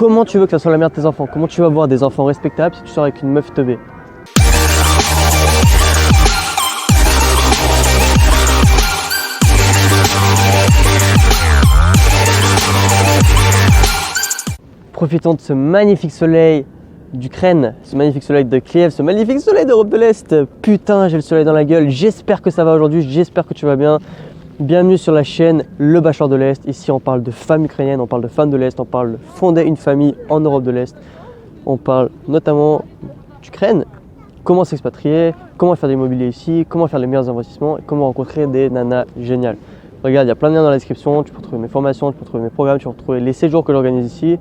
Comment tu veux que ça soit la mère de tes enfants? Comment tu vas avoir des enfants respectables si tu sors avec une meuf teubée? Profitons de ce magnifique soleil d'Ukraine, ce magnifique soleil de Kiev, ce magnifique soleil d'Europe de l'Est. Putain, j'ai le soleil dans la gueule. J'espère que ça va aujourd'hui, j'espère que tu vas bien. Bienvenue sur la chaîne Le Bachelor de l'Est. Ici, on parle de femmes ukrainiennes, on parle de femmes de l'Est, on parle de fonder une famille en Europe de l'Est. On parle notamment d'Ukraine, comment s'expatrier, comment faire de l'immobilier ici, comment faire les meilleurs investissements et comment rencontrer des nanas géniales. Regarde, il y a plein de liens dans la description, tu peux retrouver mes formations, tu peux retrouver mes programmes, tu peux retrouver les séjours que j'organise ici.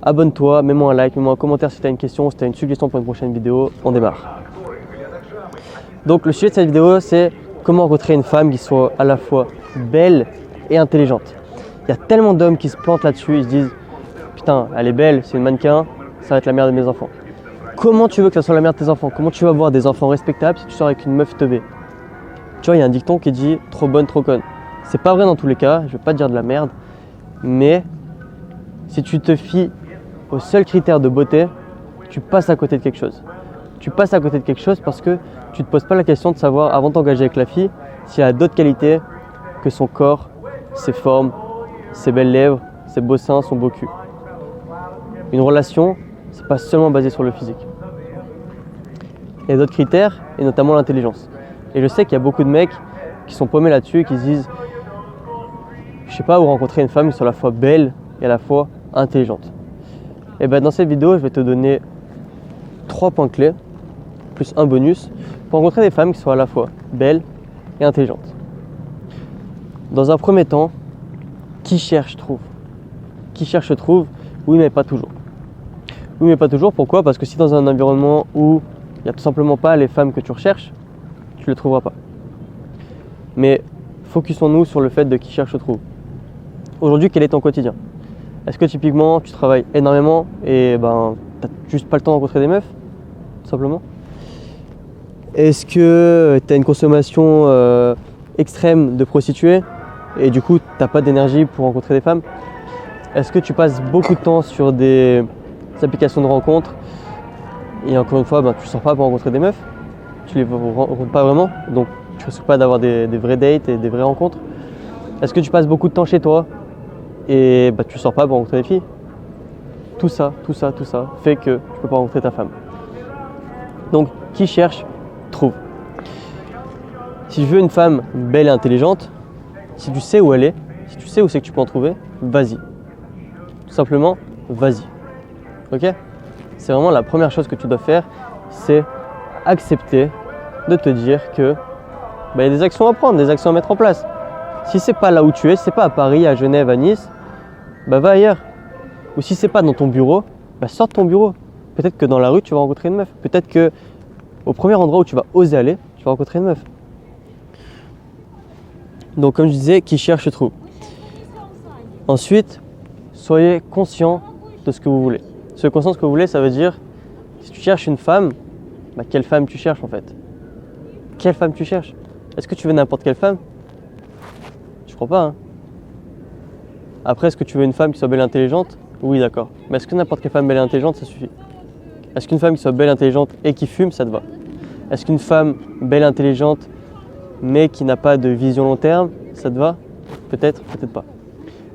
Abonne-toi, mets-moi un like, mets-moi un commentaire si tu as une question, si tu as une suggestion pour une prochaine vidéo. On démarre. Donc le sujet de cette vidéo, c'est comment rencontrer une femme qui soit à la fois belle et intelligente. Il y a tellement d'hommes qui se plantent là-dessus, ils se disent « Putain, elle est belle, c'est une mannequin, ça va être la mère de mes enfants. » Comment tu veux que ça soit la mère de tes enfants? Comment tu vas avoir des enfants respectables si tu sors avec une meuf teubée? Tu vois, il y a un dicton qui dit « Trop bonne, trop conne ». C'est pas vrai dans tous les cas, je vais pas te dire de la merde, mais si tu te fies au seul critère de beauté, tu passes à côté de quelque chose. Tu passes à côté de quelque chose parce que tu ne te poses pas la question de savoir, avant de t'engager avec la fille, s'il y a d'autres qualités que son corps, ses formes, ses belles lèvres, ses beaux seins, son beau cul. Une relation, c'est pas seulement basé sur le physique. Il y a d'autres critères, et notamment l'intelligence. Et je sais qu'il y a beaucoup de mecs qui sont paumés là-dessus et qui se disent je sais pas où rencontrer une femme qui soit à la fois belle et à la fois intelligente. Et ben dans cette vidéo, je vais te donner 3 points clés, plus un bonus, pour rencontrer des femmes qui soient à la fois belles et intelligentes. Dans un premier temps, qui cherche trouve. Qui cherche trouve, oui mais pas toujours. Oui mais pas toujours, pourquoi? Parce que si dans un environnement où il n'y a tout simplement pas les femmes que tu recherches, tu ne les trouveras pas. Mais focusons-nous sur le fait de qui cherche trouve. Aujourd'hui, quel est ton quotidien? Est-ce que typiquement tu travailles énormément et ben t'as juste pas le temps de rencontrer des meufs, tout simplement? Est-ce que tu as une consommation extrême de prostituées et du coup t'as pas d'énergie pour rencontrer des femmes? Est-ce que tu passes beaucoup de temps sur des applications de rencontres et encore une fois ben, tu sors pas pour rencontrer des meufs? Tu les rencontres pas vraiment, donc tu risques pas d'avoir des vrais dates et des vraies rencontres? Est-ce que tu passes beaucoup de temps chez toi et bah, tu sors pas pour rencontrer des filles? Tout ça fait que tu peux pas rencontrer ta femme. Donc, qui cherche, trouve. Si je veux une femme belle et intelligente, si tu sais où elle est, si tu sais où c'est que tu peux en trouver, vas-y. Tout simplement, vas-y. Ok? C'est vraiment la première chose que tu dois faire, c'est accepter de te dire que bah, y a des actions à prendre, des actions à mettre en place. Si c'est pas là où tu es, si c'est pas à Paris, à Genève, à Nice, bah va ailleurs. Ou si c'est pas dans ton bureau, bah sors de ton bureau. Peut-être que dans la rue tu vas rencontrer une meuf. Peut-être que au premier endroit où tu vas oser aller, tu vas rencontrer une meuf. Donc comme je disais, qui cherche trouve. Ensuite, soyez conscient de ce que vous voulez. Soyez conscient de ce que vous voulez, ça veut dire si tu cherches une femme, bah quelle femme tu cherches en fait? Quelle femme tu cherches? Est-ce que tu veux n'importe quelle femme? Je crois pas. Hein. Après, est-ce que tu veux une femme qui soit belle et intelligente? Oui, d'accord. Mais est-ce que n'importe quelle femme belle et intelligente, ça suffit? Est-ce qu'une femme qui soit belle et intelligente et qui fume, ça te va? Est-ce qu'une femme belle et intelligente mais qui n'a pas de vision long terme, ça te va? Peut-être, peut-être pas.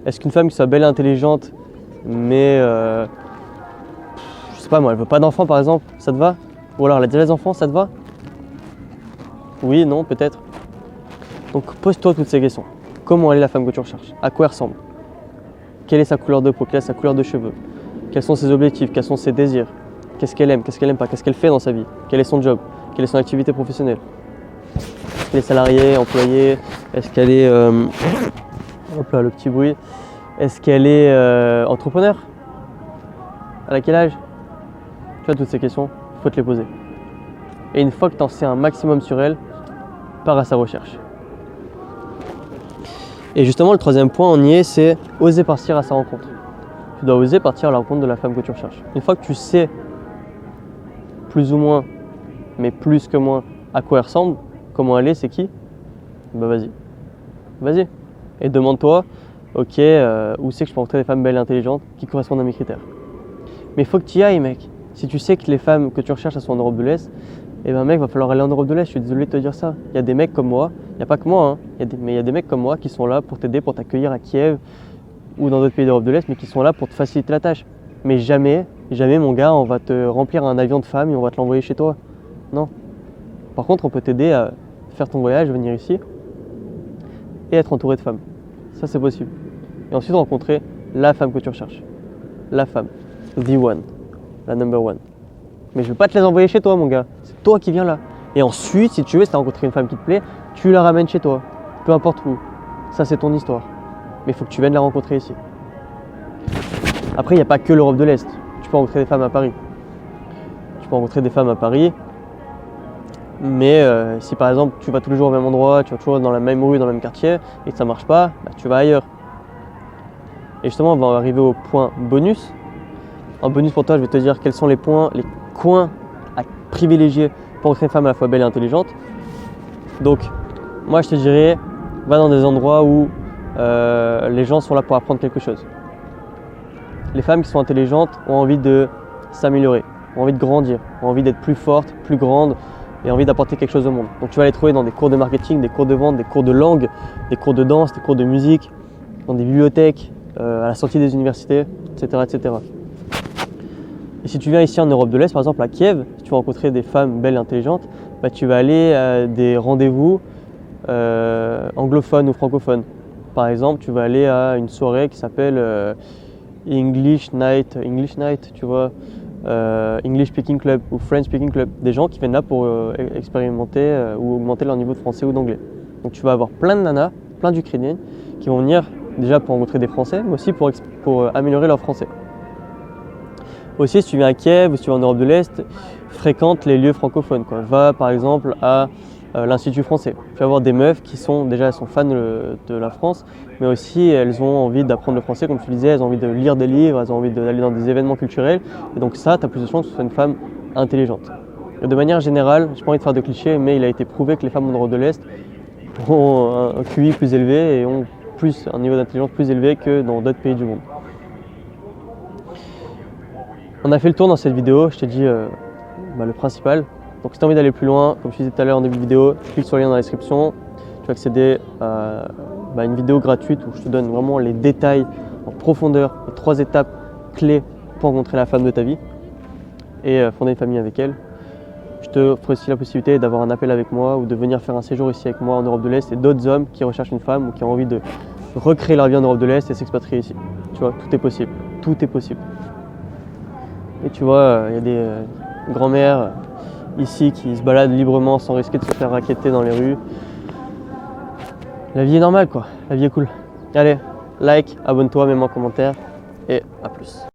Est-ce qu'une femme qui soit belle et intelligente mais je sais pas moi, elle veut pas d'enfants par exemple, ça te va? Ou alors elle a déjà des enfants, ça te va? Oui, non, peut-être. Donc pose-toi toutes ces questions. Comment elle est la femme que tu recherches? À quoi elle ressemble? Quelle est sa couleur de peau? Quelle est sa couleur de cheveux? Quels sont ses objectifs? Quels sont ses désirs? Qu'est-ce qu'elle aime? Qu'est-ce qu'elle aime pas? Qu'est-ce qu'elle fait dans sa vie? Quel est son job? Quelle est son activité professionnelle? Est-ce qu'elle est salariée, employée? Est-ce qu'elle est... Hop là, le petit bruit. Est-ce qu'elle est entrepreneur? À quel âge? Tu vois, toutes ces questions, il faut te les poser. Et une fois que tu en sais un maximum sur elle, pars à sa recherche. Et justement, le troisième point, on y est, c'est oser partir à sa rencontre. Tu dois oser partir à la rencontre de la femme que tu recherches. Une fois que tu sais plus ou moins, mais plus que moins, à quoi elle ressemble, comment elle est, c'est qui, bah vas-y. Vas-y. Et demande-toi, ok, où c'est que je peux rencontrer des femmes belles et intelligentes qui correspondent à mes critères. Mais il faut que tu y ailles, mec. Si tu sais que les femmes que tu recherches, elles sont en Europe de l'Est, eh ben mec, va falloir aller en Europe de l'Est. Je suis désolé de te dire ça. Il y a des mecs comme moi, il n'y a pas que moi, hein. Mais il y a des mecs comme moi qui sont là pour t'aider, pour t'accueillir à Kiev ou dans d'autres pays d'Europe de l'Est, mais qui sont là pour te faciliter la tâche. Mais jamais, jamais, mon gars, on va te remplir un avion de femmes et on va te l'envoyer chez toi. Non. Par contre, on peut t'aider à faire ton voyage, venir ici et être entouré de femmes. Ça, c'est possible. Et ensuite, rencontrer la femme que tu recherches. La femme. The one. La number one. Mais je ne vais pas te les envoyer chez toi, mon gars. C'est toi qui viens là. Et ensuite, si tu veux, si tu as rencontré une femme qui te plaît, tu la ramènes chez toi. Peu importe où. Ça, c'est ton histoire. Mais il faut que tu viennes la rencontrer ici. Après, il n'y a pas que l'Europe de l'Est. Tu peux rencontrer des femmes à Paris. Tu peux rencontrer des femmes à Paris. Mais si par exemple, tu vas tous les jours au même endroit, tu vas toujours dans la même rue, dans le même quartier, et que ça ne marche pas, bah, tu vas ailleurs. Et justement, on va arriver au point bonus. En bonus pour toi, je vais te dire quels sont les points, les coins à privilégier pour rencontrer une femme à la fois belle et intelligente. Donc, moi je te dirais, va dans des endroits où les gens sont là pour apprendre quelque chose. Les femmes qui sont intelligentes ont envie de s'améliorer, ont envie de grandir, ont envie d'être plus fortes, plus grandes et envie d'apporter quelque chose au monde. Donc tu vas les trouver dans des cours de marketing, des cours de vente, des cours de langue, des cours de danse, des cours de musique, dans des bibliothèques, à la sortie des universités, etc., etc. Et si tu viens ici en Europe de l'Est, par exemple à Kiev, si tu veux rencontrer des femmes belles et intelligentes, bah, tu vas aller à des rendez-vous anglophones ou francophones. Par exemple, tu vas aller à une soirée qui s'appelle English Night, tu vois, English Speaking Club ou French Speaking Club. Des gens qui viennent là pour expérimenter ou augmenter leur niveau de français ou d'anglais. Donc tu vas avoir plein de nanas, plein d'Ukrainiennes qui vont venir déjà pour rencontrer des Français, mais aussi pour améliorer leur français. Aussi, si tu viens à Kiev ou si tu vas en Europe de l'Est, fréquente les lieux francophones, quoi. Va par exemple à l'Institut français. Tu vas voir des meufs qui sont déjà elles sont fans de la France, mais aussi elles ont envie d'apprendre le français, comme tu disais, elles ont envie de lire des livres, elles ont envie d'aller dans des événements culturels. Et donc ça, tu as plus de chances que ce soit une femme intelligente. Et de manière générale, je n'ai pas envie de faire de clichés, mais il a été prouvé que les femmes en Europe de l'Est ont un QI plus élevé et ont un niveau d'intelligence plus élevé que dans d'autres pays du monde. On a fait le tour dans cette vidéo, je t'ai dit le principal. Donc si tu as envie d'aller plus loin, comme je disais tout à l'heure en début de vidéo, clique sur le lien dans la description. Tu vas accéder à une vidéo gratuite où je te donne vraiment les détails en profondeur, les 3 étapes clés pour rencontrer la femme de ta vie et fonder une famille avec elle. Je te offre aussi la possibilité d'avoir un appel avec moi ou de venir faire un séjour ici avec moi en Europe de l'Est et d'autres hommes qui recherchent une femme ou qui ont envie de recréer leur vie en Europe de l'Est et s'expatrier ici. Tu vois, tout est possible. Tout est possible. Et tu vois, il y a des grand-mères ici qui se baladent librement sans risquer de se faire racketter dans les rues. La vie est normale, quoi. La vie est cool. Allez, like, abonne-toi, mets-moi en commentaire et à plus.